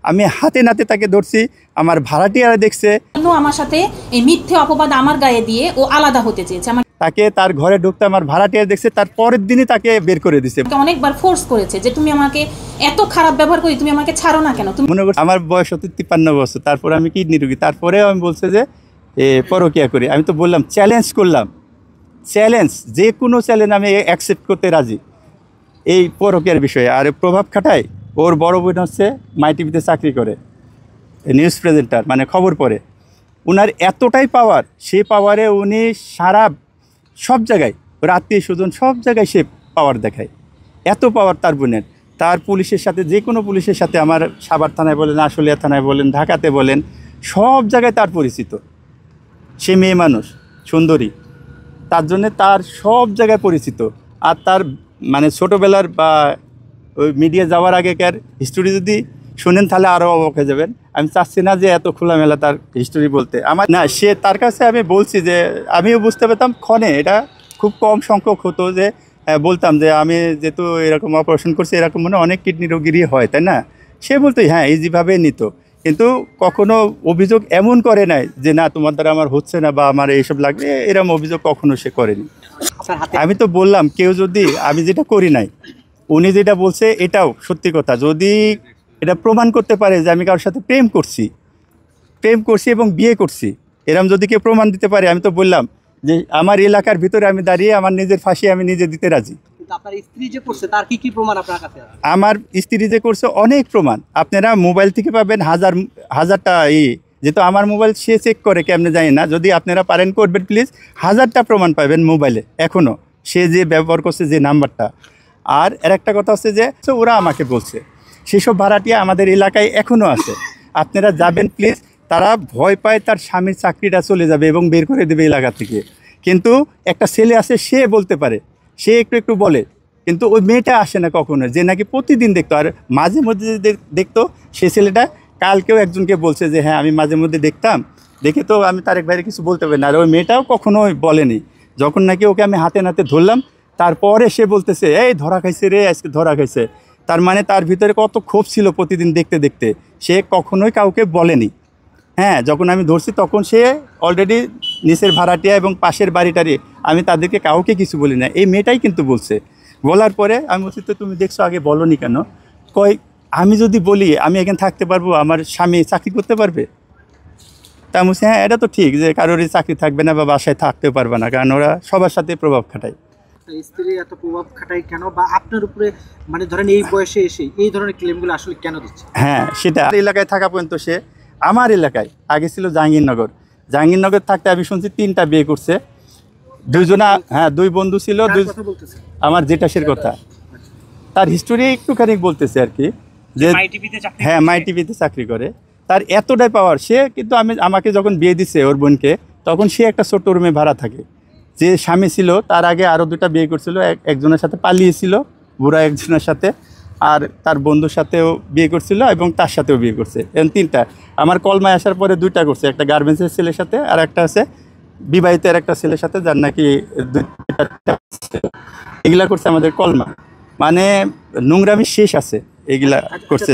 আমি হাতে নাতে তাকে ধরছি, আমার ভাড়াটিয়ারা দেখছে। আমার সাথে এই মিথ্যে অপবাদ আমার গায়ে দিয়ে ও আলাদা হতে চেয়েছে। তাকে তার ঘরে ঢুকতে আমার ভাড়াটিয়া দেখছে, তার পরের দিনই তাকে বের করে দিছে। অনেকবার ফোর্স করেছে যে তুমি আমাকে এত খারাপ ব্যবহার করি, তুমি আমাকে ছাড়ো না কেন। তুমি মনে করছো আমার বয়স হতো 53 বছর, তারপরে আমি কিডনি রোগী, তারপরেও আমি বলছে যে পরকিয়া করি। আমি তো বললাম, চ্যালেঞ্জ করলাম, চ্যালেঞ্জ, যে কোনো চ্যালেঞ্জ আমি অ্যাকসেপ্ট করতে রাজি এই পরকিয়ার বিষয়ে। আর প্রভাব খাটায়, ওর বড় বোন হচ্ছে মাই টিভিতে চাকরি করে, নিউজ প্রেজেন্টার, মানে খবর পড়ে। ওনার এতটাই পাওয়ার, সে পাওয়ারে উনি সারা সব জায়গায়, ওর আত্মীয় স্বজন সব জায়গায় সে পাওয়ার দেখায়। এত পাওয়ার তার বোনের। তার পুলিশের সাথে, যে কোনো পুলিশের সাথে, আমার সাভার থানায় বলেন, আশুলিয়া থানায় বলেন, ঢাকাতে বলেন, সব জায়গায় তার পরিচিত। সে মেয়ে মানুষ, সুন্দরী, তার জন্যে তার সব জায়গায় পরিচিত। আর তার মানে ছোটোবেলার বা ওই মিডিয়া যাওয়ার আগেকার হিস্টোরি যদি শুনেন তাহলে আরও অবাক হয়ে যাবেন। আমি চাচ্ছি না যে এত খোলামেলা তার হিস্টোরি বলতে। আমার না, সে তার কাছে আমি বলছি যে আমিও বুঝতে পেতাম ক্ষণে, এটা খুব কম সংখ্যক হতো যে বলতাম যে আমি যেহেতু এরকম অপারেশন করছি, এরকম মনে অনেক কিডনি রোগীরই হয়, তাই না? সে বলতো হ্যাঁ ইজিভাবে নিত, কিন্তু কখনো অভিযোগ এমন করে নাই যে না তোমার দ্বারা আমার হচ্ছে না বা আমার এইসব লাগবে, এরকম অভিযোগ কখনো সে করেনি। আমি তো বললাম, কেউ যদি, আমি যেটা করি নাই, উনি যেটা বলছে এটাও সত্যি কথা, যদি এটা প্রমাণ করতে পারে যে আমি কারোর সাথে প্রেম করছি এবং বিয়ে করছি, এরম যদি কেউ প্রমাণ দিতে পারে, আমি তো বললাম যে আমার এলাকার ভিতরে আমি দাঁড়িয়ে আমার নিজের ফাঁসি আমি নিজে দিতে রাজি। আপনার স্ত্রী যে করছে তার কি প্রমাণ আপনার কাছে? আমার স্ত্রী যে করছে অনেক প্রমাণ আপনারা মোবাইল থেকে পাবেন, হাজারটা। যেহেতু আমার মোবাইল সে চেক করে, কেমনে জানি না, যদি আপনারা পারেন করবেন প্লিজ। 1000টা প্রমাণ পাবেন মোবাইলে এখনও, সে যে ব্যবহার করছে যে নাম্বারটা। আর একটা কথা হচ্ছে যে ওরা আমাকে বলছে সেসব ভাড়াটিয়া আমাদের এলাকায় এখনও আছে, আপনারা যাবেন প্লিজ। তারা ভয় পায় তার স্বামীর চাকরিটা চলে যাবে এবং বের করে দেবে এলাকা থেকে। কিন্তু একটা ছেলে আছে, সে বলতে পারে, সে একটু বলে, কিন্তু ওই মেয়েটা আসে না কখনো, যে নাকি প্রতিদিন দেখতো। আর মাঝে মধ্যে যে দেখতো, সে ছেলেটা কালকেও একজনকে বলছে যে হ্যাঁ আমি মাঝে মধ্যে দেখতাম, দেখে তো আমি তারেক ভাইয়ের কিছু বলতে পারি না। আর ওই মেয়েটাও কখনোই বলেনি। যখন নাকি ওকে আমি হাতে নাতে ধরলাম, তারপরে সে বলতেছে এই ধরা খাইছে রে, আজকে ধরা খাইছে। তার মানে তার ভিতরে কত ক্ষোভ ছিল প্রতিদিন দেখতে দেখতে, সে কখনোই কাউকে বলেনি। হ্যাঁ, যখন আমি ধরছি তখন সে অলরেডি নিচের ভাড়াটিয়া এবং পাশের বাড়িটারি, আমি তাদেরকে কাউকে কিছু বলি না। এই মেয়েটাই কিন্তু বলছে। বলার পরে আমি বলছি তো তুমি দেখছো, আগে বলনি কেন? কই আমি যদি বলি আমি এখানে থাকতে পারবো, আমার স্বামী চাকরি করতে পারবে? তা আমি বলছি হ্যাঁ এটা তো ঠিক যে কারোরই চাকরি থাকবে না বা বাসায় থাকতেও পারবে না, কারণ ওরা সবার সাথে প্রভাব খাটায়। স্ত্রী এত প্রভাব খাটায় কেন, বা আপনার উপরে মানে ধরেন এই বয়সে এসে এই ধরনের ক্লেমগুলো আসলে কেন দিচ্ছে? হ্যাঁ, সেটা এলাকায় থাকা পর্যন্ত সে আমার এলাকায়, আগে ছিল জাহাঙ্গীরনগর থাকতে আমি শুনছি 3টা বিয়ে করছে, 2জনা, হ্যাঁ 2 বন্ধু ছিল। আমার জেঠাশের কথা, তার হিস্টোরি একটুখানি বলতেছে আর কি, যে হ্যাঁ মাই টিভিতে চাকরি করে। তার এতটাই পাওয়ার, সে কিন্তু আমাকে যখন বিয়ে দিছে ওর বোনকে, তখন সে একটা ছোট রুমে ভাড়া থাকে। যে স্বামী ছিল তার আগে আরও 2টা বিয়ে করছিল, একজনের সাথে পালিয়েছিল, বুড়া একজনের সাথে, আর তার বন্ধুর সাথেও বিয়ে করছিল এবং তার সাথেও বিয়ে করছে। এবং 3টা আমার কলমায় আসার পরে 2টা করছে, একটা গার্মেন্টসের ছেলের সাথে আর একটা আছে বিবাহিত একটা ছেলের সাথে, যার নাকি 2টা। এগুলা করছে আমাদের কলমা, মানে নোংরামি শেষ আছে, এগুলা করছে।